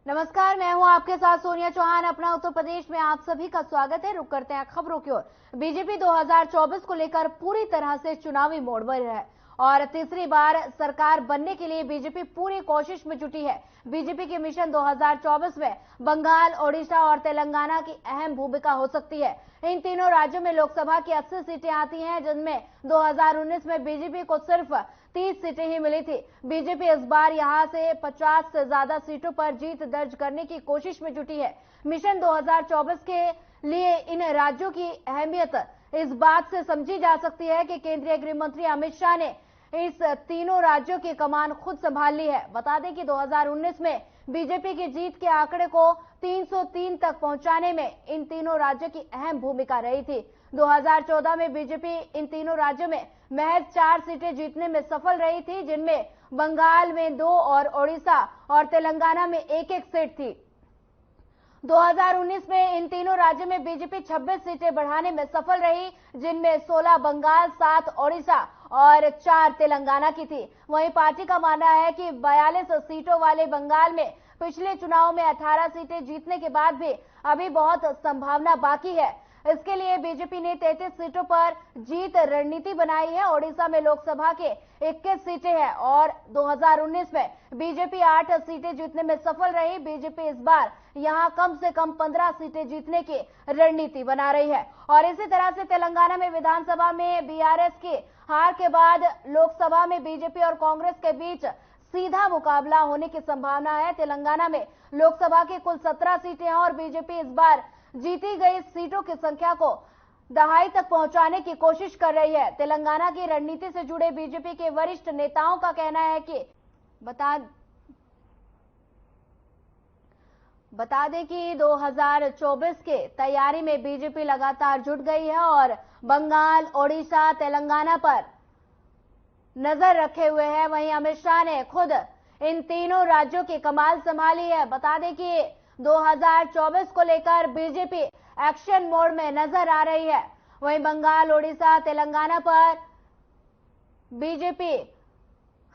नमस्कार, मैं हूं आपके साथ सोनिया चौहान। अपना उत्तर प्रदेश में आप सभी का स्वागत है। रुक करते हैं खबरों की ओर। बीजेपी 2024 को लेकर पूरी तरह से चुनावी मोड पर है और तीसरी बार सरकार बनने के लिए बीजेपी पूरी कोशिश में जुटी है। बीजेपी के मिशन 2024 में बंगाल, ओडिशा और तेलंगाना की अहम भूमिका हो सकती है। इन तीनों राज्यों में लोकसभा की 80 सीटें आती हैं, जिनमें 2019 में बीजेपी को सिर्फ 30 सीटें ही मिली थी। बीजेपी इस बार यहां से 50 से ज्यादा सीटों पर जीत दर्ज करने की कोशिश में जुटी है। मिशन 2024 के लिए इन राज्यों की अहमियत इस बात से समझी जा सकती है कि केंद्रीय गृह मंत्री अमित शाह ने इस तीनों राज्यों की कमान खुद संभाल ली है। बता दें कि 2019 में बीजेपी की जीत के आंकड़े को 303 तक पहुंचाने में इन तीनों राज्यों की अहम भूमिका रही थी। 2014 में बीजेपी इन तीनों राज्यों में महज 4 सीटें जीतने में सफल रही थी, जिनमें बंगाल में 2 और ओडिशा और तेलंगाना में 1-1 सीट थी। 2019 में इन तीनों राज्यों में बीजेपी 26 सीटें बढ़ाने में सफल रही, जिनमें 16 बंगाल, 7 ओडिशा और 4 तेलंगाना की थी। वहीं पार्टी का मानना है कि 42 सीटों वाले बंगाल में पिछले चुनाव में 18 सीटें जीतने के बाद भी अभी बहुत संभावना बाकी है। इसके लिए बीजेपी ने 33 सीटों पर जीत रणनीति बनाई है। ओडिशा में लोकसभा के 21 सीटें हैं और 2019 में बीजेपी 8 सीटें जीतने में सफल रही। बीजेपी इस बार यहां कम से कम 15 सीटें जीतने की रणनीति बना रही है। और इसी तरह से तेलंगाना में विधानसभा में बीआरएस की हार के बाद लोकसभा में बीजेपी और कांग्रेस के बीच सीधा मुकाबला होने की संभावना है। तेलंगाना में लोकसभा की कुल 17 सीटें हैं और बीजेपी इस बार जीती गई सीटों की संख्या को दहाई तक पहुंचाने की कोशिश कर रही है। तेलंगाना की रणनीति से जुड़े बीजेपी के वरिष्ठ नेताओं का कहना है कि बता दें कि 2024 के तैयारी में बीजेपी लगातार जुट गई है और बंगाल, ओडिशा, तेलंगाना पर नजर रखे हुए हैं। वहीं अमित शाह ने खुद इन तीनों राज्यों की कमान संभाली है। बता दें कि 2024 को लेकर बीजेपी एक्शन मोड में नजर आ रही है। वहीं बंगाल, ओडिशा, तेलंगाना पर बीजेपी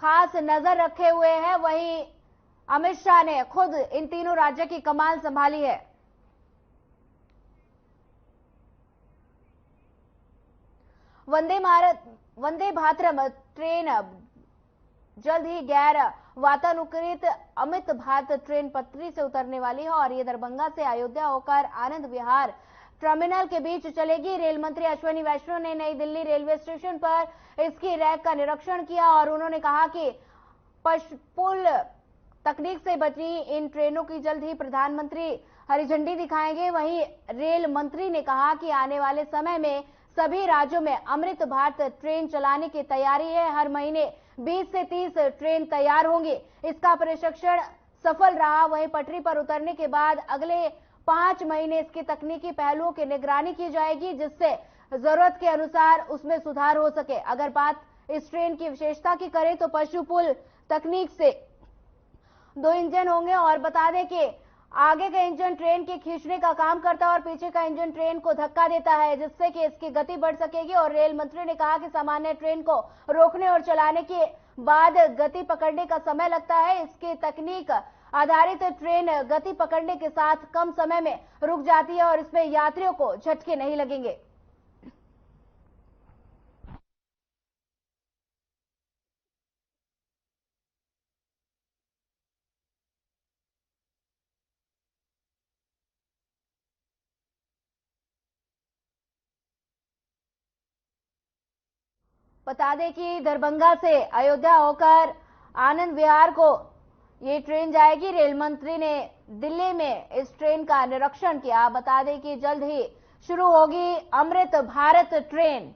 खास नजर रखे हुए है। वहीं अमित शाह ने खुद इन तीनों राज्यों की कमान संभाली है। वंदे भारत ट्रेन जल्द ही गैर वातानुकूलित अमृत भारत ट्रेन पटरी से उतरने वाली है और ये दरभंगा से अयोध्या होकर आनंद विहार टर्मिनल के बीच चलेगी। रेल मंत्री अश्विनी वैष्णव ने नई दिल्ली रेलवे स्टेशन पर इसकी रैक का निरीक्षण किया और उन्होंने कहा कि पशपुल तकनीक से बची इन ट्रेनों की जल्द ही प्रधानमंत्री हरी झंडी दिखाएंगे। वहीं रेल मंत्री ने कहा कि आने वाले समय में सभी राज्यों में अमृत भारत ट्रेन चलाने की तैयारी है। हर महीने 20 से 30 ट्रेन तैयार होंगी। इसका प्रशिक्षण सफल रहा। वहीं पटरी पर उतरने के बाद अगले 5 महीने इसकी तकनीकी पहलुओं की निगरानी की जाएगी, जिससे जरूरत के अनुसार उसमें सुधार हो सके। अगर बात इस ट्रेन की विशेषता की करें तो पशुपुल तकनीक से 2 इंजन होंगे और बता दें कि आगे का इंजन ट्रेन के खींचने का काम करता है और पीछे का इंजन ट्रेन को धक्का देता है, जिससे कि इसकी गति बढ़ सकेगी। और रेल मंत्री ने कहा कि सामान्य ट्रेन को रोकने और चलाने के बाद गति पकड़ने का समय लगता है। इसकी तकनीक आधारित ट्रेन गति पकड़ने के साथ कम समय में रुक जाती है और इसमें यात्रियों को झटके नहीं लगेंगे। बता दें कि दरभंगा से अयोध्या होकर आनंद विहार को ये ट्रेन जाएगी। रेल मंत्री ने दिल्ली में इस ट्रेन का निरीक्षण किया। बता दें कि जल्द ही शुरू होगी अमृत भारत ट्रेन।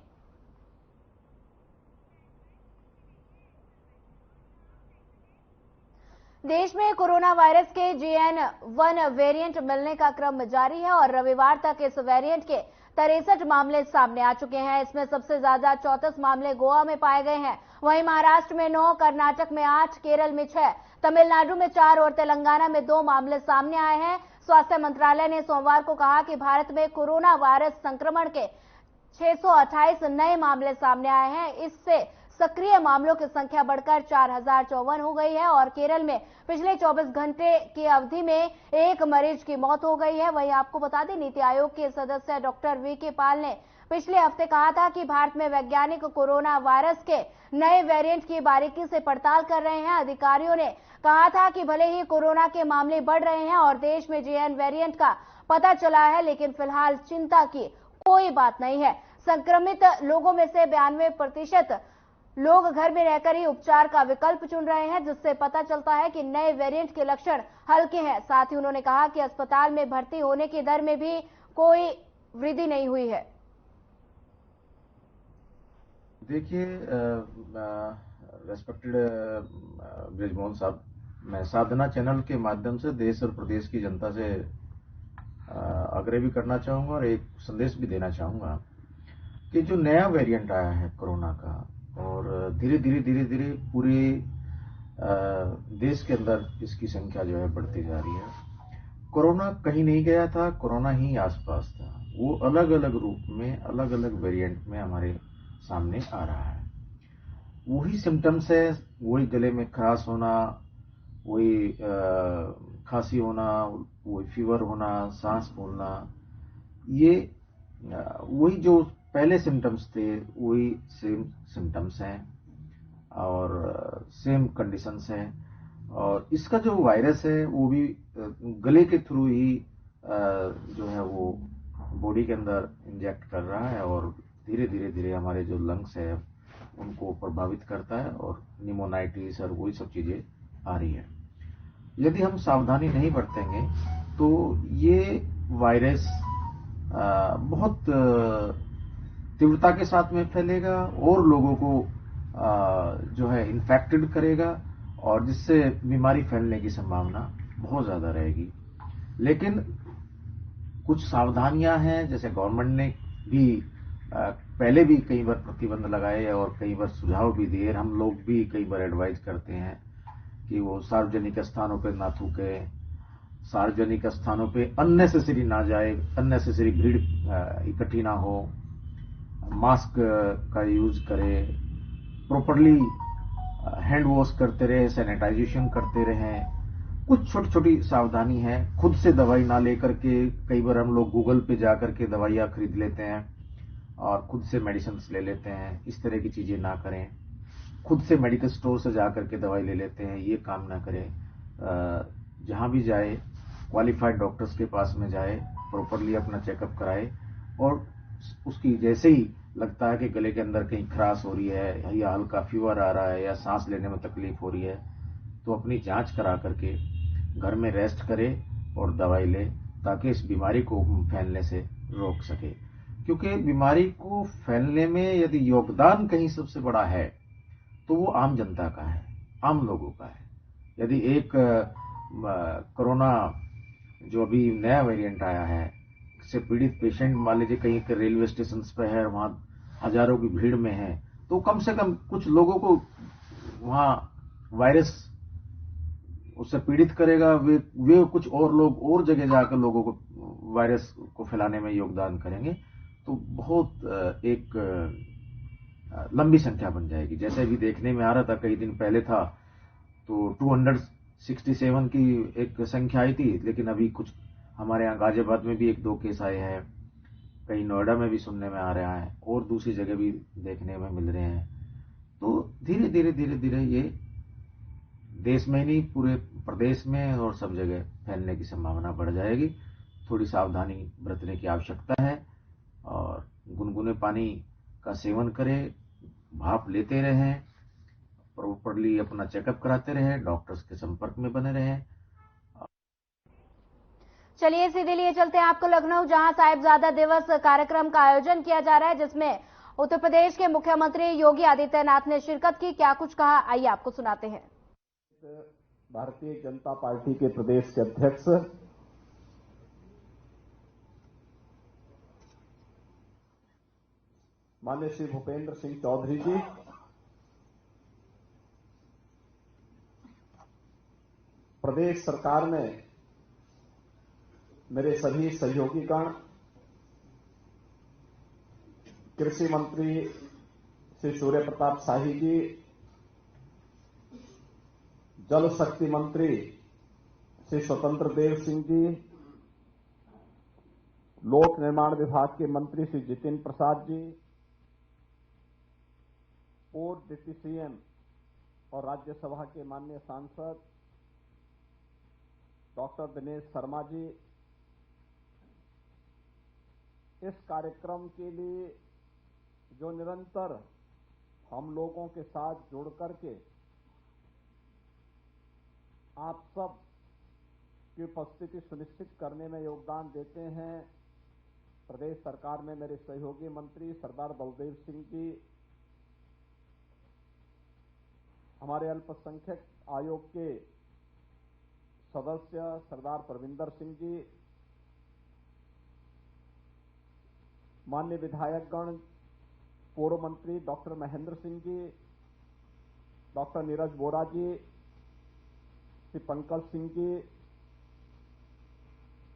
देश में कोरोना वायरस के JN.1 वेरिएंट मिलने का क्रम जारी है और रविवार तक इस वेरिएंट के 63 मामले सामने आ चुके हैं। इसमें सबसे ज्यादा 34 मामले गोवा में पाए गए हैं। वहीं महाराष्ट्र में 9, कर्नाटक में 8, केरल में 6, तमिलनाडु में 4 और तेलंगाना में 2 मामले सामने आए हैं। स्वास्थ्य मंत्रालय ने सोमवार को कहा कि भारत में कोरोना वायरस संक्रमण के 628 नए मामले सामने आए हैं। इससे सक्रिय मामलों की संख्या बढ़कर 4054 हो गई है और केरल में पिछले 24 घंटे की अवधि में एक मरीज की मौत हो गई है। वहीं आपको बता दें, नीति आयोग के सदस्य डॉक्टर वीके पॉल ने पिछले हफ्ते कहा था कि भारत में वैज्ञानिक कोरोना वायरस के नए वेरिएंट की बारीकी से पड़ताल कर रहे हैं। अधिकारियों ने कहा था कि भले ही कोरोना के मामले बढ़ रहे हैं और देश में JN वेरिएंट का पता चला है, लेकिन फिलहाल चिंता की कोई बात नहीं है। संक्रमित लोगों में से 92% लोग घर में रहकर ही उपचार का विकल्प चुन रहे हैं, जिससे पता चलता है कि नए वेरिएंट के लक्षण हल्के हैं। साथ ही उन्होंने कहा कि अस्पताल में भर्ती होने की दर में भी कोई वृद्धि नहीं हुई है। देखिए, रेस्पेक्टेड ब्रिजमोहन साहब, मैं साधना चैनल के माध्यम से देश और प्रदेश की जनता से आग्रह भी करना चाहूंगा और एक संदेश भी देना चाहूंगा कि जो नया वेरिएंट आया है कोरोना का, और धीरे धीरे पूरे देश के अंदर इसकी संख्या जो है बढ़ती जा रही है। कोरोना कहीं नहीं गया था, कोरोना ही आसपास था। वो अलग अलग रूप में, अलग अलग वेरिएंट में हमारे सामने आ रहा है। वही सिम्टम्स है, वही गले में खराश होना, वही खांसी होना, वही फीवर होना, सांस फूलना, ये वही जो पहले सिम्टम्स थे वही सेम सिम्टम्स हैं और सेम कंडीशंस हैं। और इसका जो वायरस है वो भी गले के थ्रू ही जो है वो बॉडी के अंदर इंजेक्ट कर रहा है और धीरे धीरे हमारे जो लंग्स है उनको प्रभावित करता है और निमोनाइटिस और वही सब चीजें आ रही है। यदि हम सावधानी नहीं बरतेंगे तो ये वायरस बहुत तीव्रता के साथ में फैलेगा और लोगों को जो है इन्फेक्टेड करेगा और जिससे बीमारी फैलने की संभावना बहुत ज्यादा रहेगी। लेकिन कुछ सावधानियां हैं, जैसे गवर्नमेंट ने भी पहले भी कई बार प्रतिबंध लगाए और कई बार सुझाव भी दिए। हम लोग भी कई बार एडवाइज करते हैं कि वो सार्वजनिक स्थानों पर ना थूके, सार्वजनिक स्थानों पे अननेसेसरी ना जाए, अननेसेसरी भीड़ इकट्ठी ना हो, मास्क का यूज करे, प्रॉपरली हैंड वॉश करते रहे, सैनिटाइजेशन करते रहें। कुछ छोटी छोटी सावधानी है। खुद से दवाई ना लेकर के, कई बार हम लोग गूगल पे जाकर के दवाइयां खरीद लेते हैं और खुद से मेडिसिन ले लेते हैं। इस तरह की चीजें ना करें। खुद से मेडिकल स्टोर से जाकर के दवाई ले लेते हैं, ये काम ना करें। जहां भी जाए क्वालिफाइड डॉक्टर्स के पास में जाए, प्रॉपरली अपना चेकअप कराए और उसकी जैसे ही लगता है कि गले के अंदर कहीं खराश हो रही है या हल्का फीवर आ रहा है या सांस लेने में तकलीफ हो रही है तो अपनी जांच करा करके घर में रेस्ट करे और दवाई ले, ताकि इस बीमारी को फैलने से रोक सके। क्योंकि बीमारी को फैलने में यदि योगदान कहीं सबसे बड़ा है तो वो आम जनता का है, आम लोगों का है। यदि एक कोरोना जो अभी नया वेरिएंट आया है से पीड़ित पेशेंट मान लीजिए कहीं के रेलवे स्टेशन पे है, वहां हजारों की भीड़ में है, तो कम से कम कुछ लोगों को वहां वायरस उससे पीड़ित करेगा। वे कुछ और लोग और जगह जाकर लोगों को वायरस को फैलाने में योगदान करेंगे, तो बहुत एक लंबी संख्या बन जाएगी। जैसे भी देखने में आ रहा था, कई दिन पहले था तो 267 की एक संख्या आई थी, लेकिन अभी कुछ हमारे यहाँ गाजियाबाद में भी 1-2 केस आए हैं, कहीं नोएडा में भी सुनने में आ रहा है और दूसरी जगह भी देखने में मिल रहे हैं। तो धीरे धीरे ये देश में ही नहीं पूरे प्रदेश में और सब जगह फैलने की संभावना बढ़ जाएगी। थोड़ी सावधानी बरतने की आवश्यकता है और गुनगुने पानी का सेवन करें, भाप लेते रहें, प्रॉपरली अपना चेकअप कराते रहें, डॉक्टर्स के संपर्क में बने रहें। चलिए सीधे लिए चलते हैं आपको लखनऊ, जहां साहिबजादा दिवस कार्यक्रम का आयोजन किया जा रहा है, जिसमें उत्तर प्रदेश के मुख्यमंत्री योगी आदित्यनाथ ने शिरकत की। क्या कुछ कहा, आइए आपको सुनाते हैं। भारतीय जनता पार्टी के प्रदेश के अध्यक्ष माननीय श्री भूपेंद्र सिंह चौधरी जी, प्रदेश सरकार में मेरे सभी सहयोगीगण, कृषि मंत्री श्री सूर्य प्रताप शाही जी, जल शक्ति मंत्री श्री स्वतंत्र देव सिंह जी, लोक निर्माण विभाग के मंत्री श्री जितिन प्रसाद जी, पूर्व डिप्टी सीएम और राज्यसभा के माननीय सांसद डॉक्टर दिनेश शर्मा जी, इस कार्यक्रम के लिए जो निरंतर हम लोगों के साथ जुड़ करके आप सब की उपस्थिति सुनिश्चित करने में योगदान देते हैं, प्रदेश सरकार में मेरे सहयोगी मंत्री सरदार बलदेव सिंह जी, हमारे अल्पसंख्यक आयोग के सदस्य सरदार परविंदर सिंह जी, माननीय विधायकगण, पूर्व मंत्री डॉक्टर महेंद्र सिंह जी, डॉक्टर नीरज बोरा जी, श्री पंकज सिंह जी,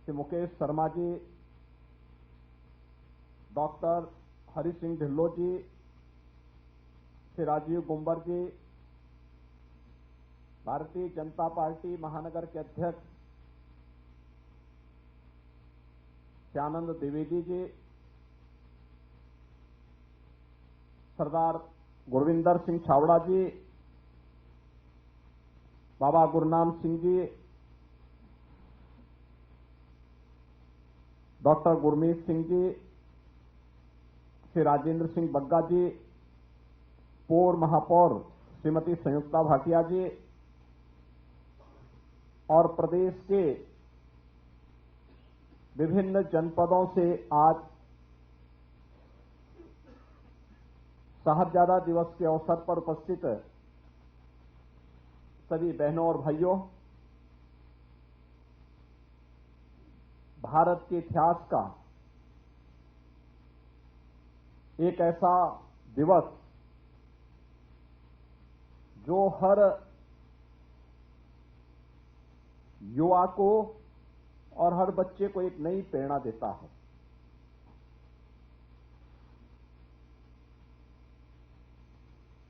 श्री मुकेश शर्मा जी, डॉक्टर हरि सिंह ढिल्लो जी, श्री राजीव गुंबर जी, भारतीय जनता पार्टी महानगर के अध्यक्ष श्यानंद द्विवेदी जी, सरदार गुरविंदर सिंह छावड़ा जी, बाबा गुरनाम सिंह जी, डॉक्टर गुरमीत सिंह जी, श्री राजेंद्र सिंह बग्गा जी, पूर्व महापौर श्रीमती संयुक्ता भाटिया जी और प्रदेश के विभिन्न जनपदों से आज साहबजादा दिवस के अवसर पर उपस्थित सभी बहनों और भाइयों, भारत के इतिहास का एक ऐसा दिवस जो हर युवा को और हर बच्चे को एक नई प्रेरणा देता है।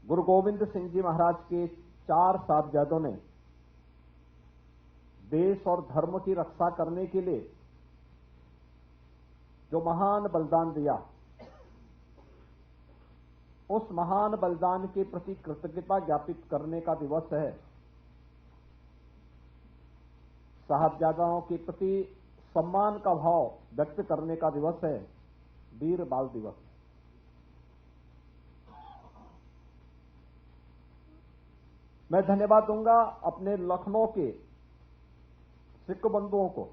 गुरु गोविंद सिंह जी महाराज के 4 साहबजादों ने देश और धर्म की रक्षा करने के लिए जो महान बलिदान दिया, उस महान बलिदान के प्रति कृतज्ञता ज्ञापित करने का दिवस है। साहबजादाओं के प्रति सम्मान का भाव व्यक्त करने का दिवस है, वीर बाल दिवस। मैं धन्यवाद दूंगा अपने लखनऊ के सिख बंधुओं को,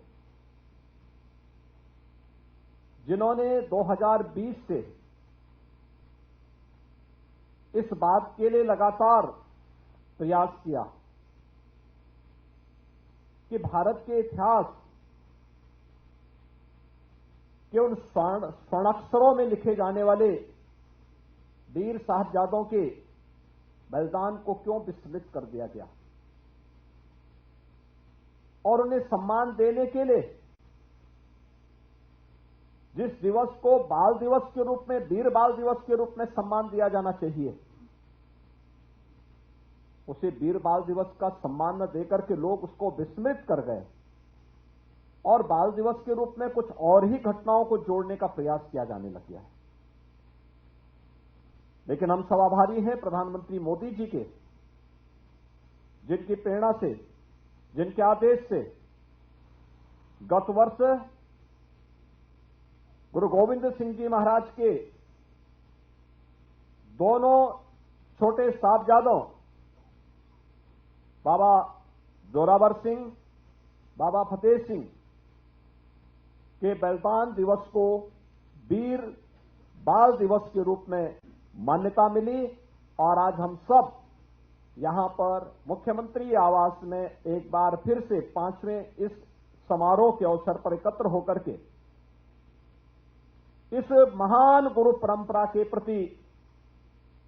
जिन्होंने 2020 से इस बात के लिए लगातार प्रयास किया कि भारत के इतिहास के उन स्वर्णाक्षरों में लिखे जाने वाले वीर साहबजादों के बलिदान को क्यों विस्मृत कर दिया गया, और उन्हें सम्मान देने के लिए जिस दिवस को बाल दिवस के रूप में, वीर बाल दिवस के रूप में सम्मान दिया जाना चाहिए, उसे वीर बाल दिवस का सम्मान न देकर के लोग उसको विस्मृत कर गए और बाल दिवस के रूप में कुछ और ही घटनाओं को जोड़ने का प्रयास किया जाने लग गया है। लेकिन हम सब आभारी हैं प्रधानमंत्री मोदी जी के, जिनकी प्रेरणा से, जिनके आदेश से गत वर्ष गुरु गोविंद सिंह जी महाराज के दोनों छोटे साहबजादों बाबा जोरावर सिंह, बाबा फतेह सिंह के बलिदान दिवस को वीर बाल दिवस के रूप में मान्यता मिली और आज हम सब यहां पर मुख्यमंत्री आवास में एक बार फिर से 5वें इस समारोह के अवसर पर एकत्र होकर के इस महान गुरु परंपरा के प्रति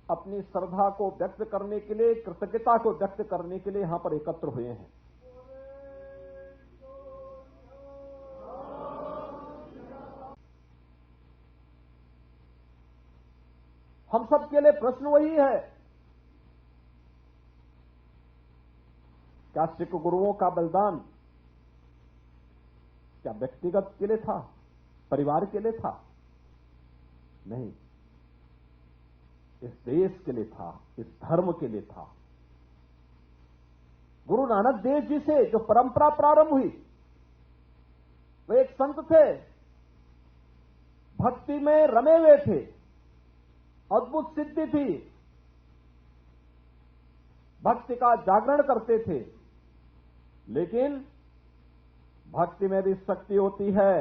अपनी श्रद्धा को व्यक्त करने के लिए, कृतज्ञता को व्यक्त करने के लिए यहां पर एकत्र हुए हैं। हम सब के लिए प्रश्न वही है, क्या सिख गुरुओं का बलिदान क्या व्यक्तिगत के लिए था, परिवार के लिए था? नहीं, इस देश के लिए था, इस धर्म के लिए था। गुरु नानक देव जी से जो परंपरा प्रारंभ हुई, वो एक संत थे, भक्ति में रमे हुए थे, अद्भुत सिद्धि थी, भक्ति का जागरण करते थे। लेकिन भक्ति में भी शक्ति होती है,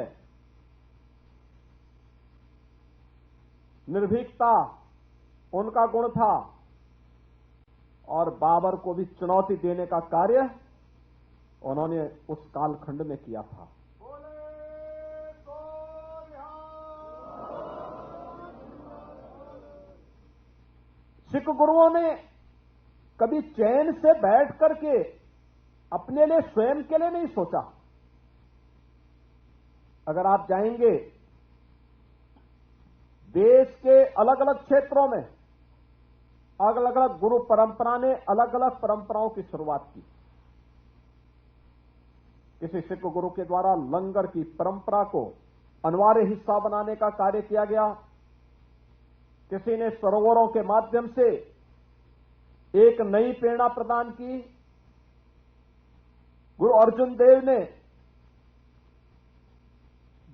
निर्भीकता उनका गुण था, और बाबर को भी चुनौती देने का कार्य उन्होंने उस कालखंड में किया था। सिख गुरुओं ने कभी चैन से बैठ करके अपने लिए, स्वयं के लिए नहीं सोचा। अगर आप जाएंगे देश के अलग अलग क्षेत्रों में, अलग अलग गुरु परंपरा ने अलग अलग परंपराओं की शुरुआत की। किसी सिख गुरु के द्वारा लंगर की परंपरा को अनिवार्य हिस्सा बनाने का कार्य किया गया, किसी ने सरोवरों के माध्यम से एक नई प्रेरणा प्रदान की, गुरु अर्जुन देव ने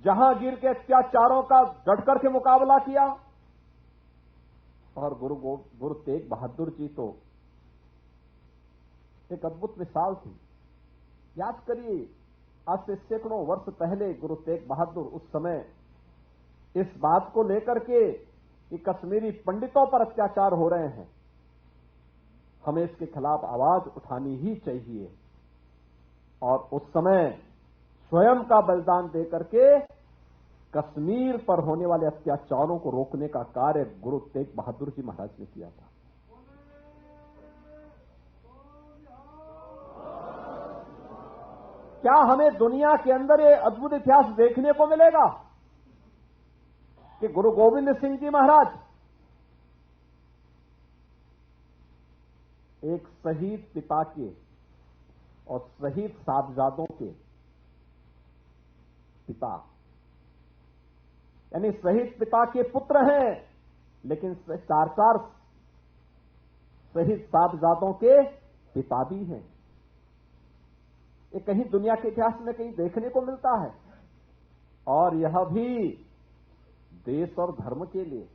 जहांगीर के अत्याचारों का डटकर के मुकाबला किया, और गुरु तेग बहादुर जी तो एक अद्भुत मिसाल थी। याद करिए, आज से सैकड़ों वर्ष पहले गुरु तेग बहादुर उस समय इस बात को लेकर के कि कश्मीरी पंडितों पर अत्याचार हो रहे हैं, हमें इसके खिलाफ आवाज उठानी ही चाहिए, और उस समय स्वयं का बलिदान देकर के कश्मीर पर होने वाले अत्याचारों को रोकने का कार्य गुरु तेग बहादुर जी महाराज ने किया था। क्या हमें दुनिया के अंदर ये अद्भुत इतिहास देखने को मिलेगा कि गुरु गोविंद सिंह जी महाराज एक शहीद पिता के और शहीद साहबजादों के पिता, यानी शहीद पिता के पुत्र हैं, लेकिन चार चार शहीद साहबजादों के पिता भी हैं। ये कहीं दुनिया के इतिहास में कहीं देखने को मिलता है, और यह भी देश और धर्म के लिए।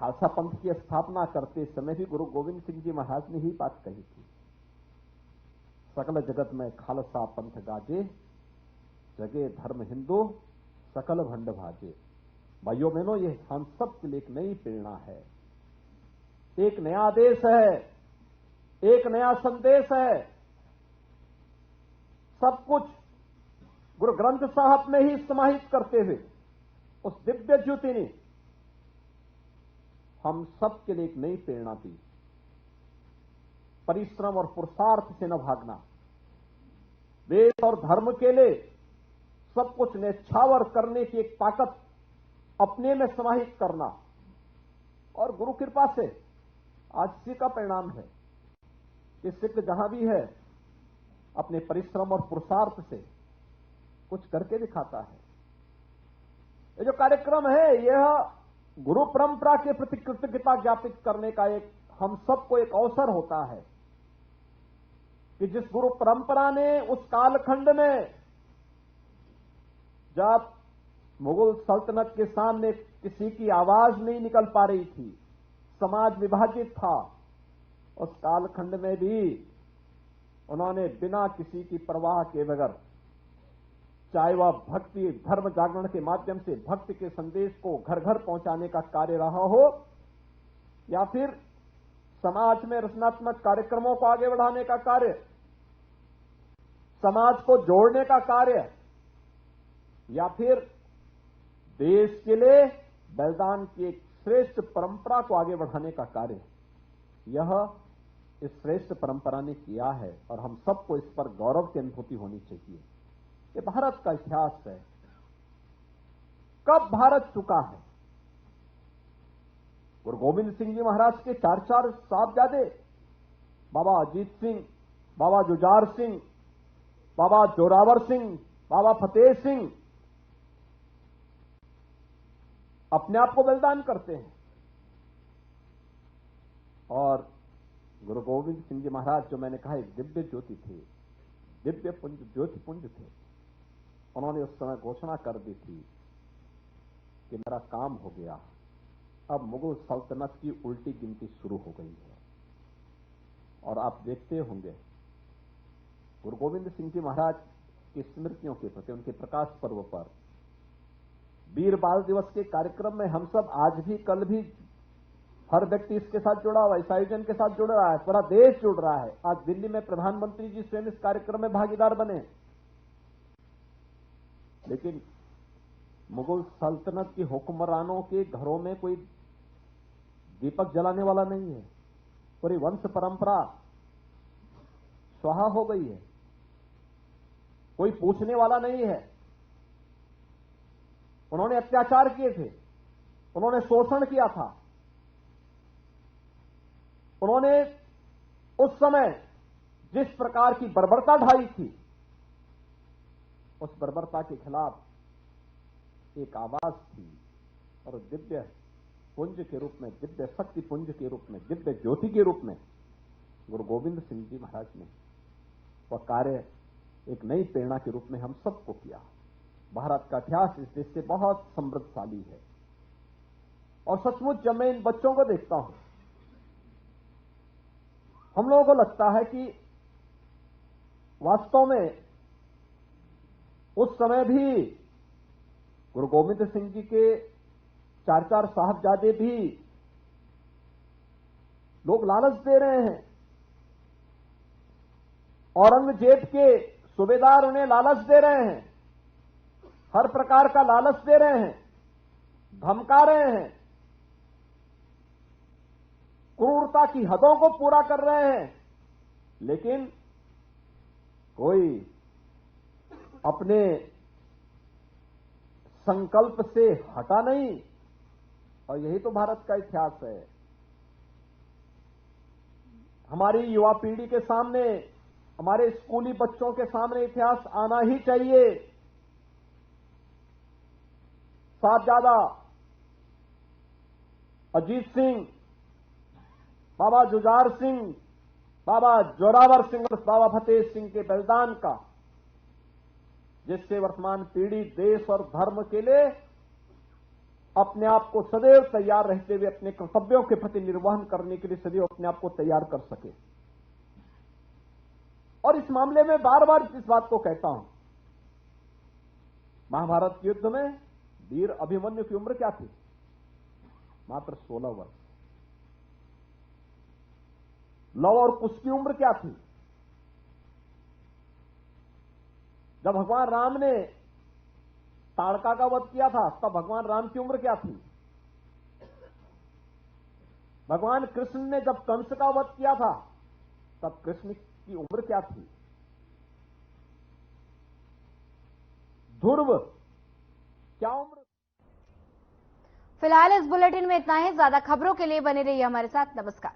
खालसा पंथ की स्थापना करते समय भी गुरु गोविंद सिंह जी महाराज ने ही बात कही थी, सकल जगत में खालसा पंथ गाजे, जगे धर्म हिंदू सकल भंड भाजे। भाइयों बहनों, ये हम सब के लिए एक नई प्रेरणा है, एक नया आदेश है, एक नया संदेश है। सब कुछ गुरु ग्रंथ साहब में ही समाहित करते हुए उस दिव्य ज्योति ने हम सब के लिए एक नई प्रेरणा दी। परिश्रम और पुरुषार्थ से न भागना, देश और धर्म के लिए सब कुछ न्यौछावर करने की एक ताकत अपने में समाहित करना, और गुरु कृपा से आज इसी का परिणाम है कि सिख जहां भी है अपने परिश्रम और पुरुषार्थ से कुछ करके दिखाता है। ये जो कार्यक्रम है, यह गुरु परंपरा के प्रति कृतज्ञता ज्ञापित करने का एक हम सबको एक अवसर होता है कि जिस गुरु परंपरा ने उस कालखंड में, जब मुगल सल्तनत के सामने किसी की आवाज नहीं निकल पा रही थी, समाज विभाजित था, उस कालखंड में भी उन्होंने बिना किसी की परवाह के बगैर, चाहे वह भक्ति धर्म जागरण के माध्यम से भक्ति के संदेश को घर घर पहुंचाने का कार्य रहा हो, या फिर समाज में रचनात्मक कार्यक्रमों को आगे बढ़ाने का कार्य, समाज को जोड़ने का कार्य, या फिर देश के लिए बलिदान की एक श्रेष्ठ परंपरा को आगे बढ़ाने का कार्य, यह इस श्रेष्ठ परंपरा ने किया है, और हम सबको इस पर गौरव की अनुभूति होनी चाहिए। ये भारत का इतिहास है। कब भारत चुका है गुरु गोविंद सिंह जी महाराज के 4 साहबजादे, बाबा अजीत सिंह, बाबा जुझार सिंह, बाबा जोरावर सिंह, बाबा फतेह सिंह अपने आप को बलिदान करते हैं। और गुरु गोविंद सिंह जी महाराज, जो मैंने कहा एक दिव्य ज्योति थे, दिव्य पुंज, ज्योति पुंज थे। उन्होंने उस समय घोषणा कर दी थी कि मेरा काम हो गया, अब मुगल सल्तनत की उल्टी गिनती शुरू हो गई है। और आप देखते होंगे गुरु गोविंद सिंह जी महाराज की स्मृतियों के प्रति, उनके प्रकाश पर्व पर वीर बाल दिवस के कार्यक्रम में हम सब आज भी, कल भी, हर व्यक्ति इसके साथ जुड़ा हुआ है, इस आयोजन के साथ जुड़ रहा है, पूरा देश जुड़ रहा है। आज दिल्ली में प्रधानमंत्री जी स्वयं इस कार्यक्रम में भागीदार बने। लेकिन मुगल सल्तनत की हुक्मरानों के घरों में कोई दीपक जलाने वाला नहीं है, पूरी वंश परंपरा स्वाहा हो गई है, कोई पूछने वाला नहीं है। उन्होंने अत्याचार किए थे, उन्होंने शोषण किया था, उन्होंने उस समय जिस प्रकार की बर्बरता ढाई थी, उस बर्बरता के खिलाफ एक आवाज थी। और दिव्य पुंज के रूप में, दिव्य शक्ति पुंज के रूप में, दिव्य ज्योति के रूप में गुरु गोविंद सिंह जी महाराज ने वह कार्य एक नई प्रेरणा के रूप में हम सबको किया। भारत का इतिहास इस देश से बहुत समृद्धशाली है। और सचमुच जब मैं इन बच्चों को देखता हूं, हम लोगों को लगता है कि वास्तव में उस समय भी गुरु गोविंद सिंह जी के 4 साहबजादे भी लोग लालच दे रहे हैं। औरंगजेब के सूबेदार उन्हें लालच दे रहे हैं, हर प्रकार का लालच दे रहे हैं, धमका रहे हैं, क्रूरता की हदों को पूरा कर रहे हैं। लेकिन कोई अपने संकल्प से हटा नहीं। और यही तो भारत का इतिहास है। हमारी युवा पीढ़ी के सामने, हमारे स्कूली बच्चों के सामने इतिहास आना ही चाहिए। साहबजादा अजीत सिंह, बाबा जुझार सिंह, बाबा जोरावर सिंह और बाबा फतेह सिंह के बलिदान का, जिससे वर्तमान पीढ़ी देश और धर्म के लिए अपने आप को सदैव तैयार रहते हुए अपने कर्तव्यों के प्रति निर्वहन करने के लिए सदैव अपने आप को तैयार कर सके। और इस मामले में बार बार इस बात को कहता हूं, महाभारत के युद्ध में वीर अभिमन्यु की उम्र क्या थी? मात्र 16 वर्ष। लव और कुश की उम्र क्या थी? जब भगवान राम ने ताड़का का वध किया था, तब भगवान राम की उम्र क्या थी? भगवान कृष्ण ने जब कंस का वध किया था, तब कृष्ण की उम्र क्या थी? ध्रुव क्या उम्र? फिलहाल इस बुलेटिन में इतना ही। ज्यादा खबरों के लिए बने रहिए हमारे साथ। नमस्कार।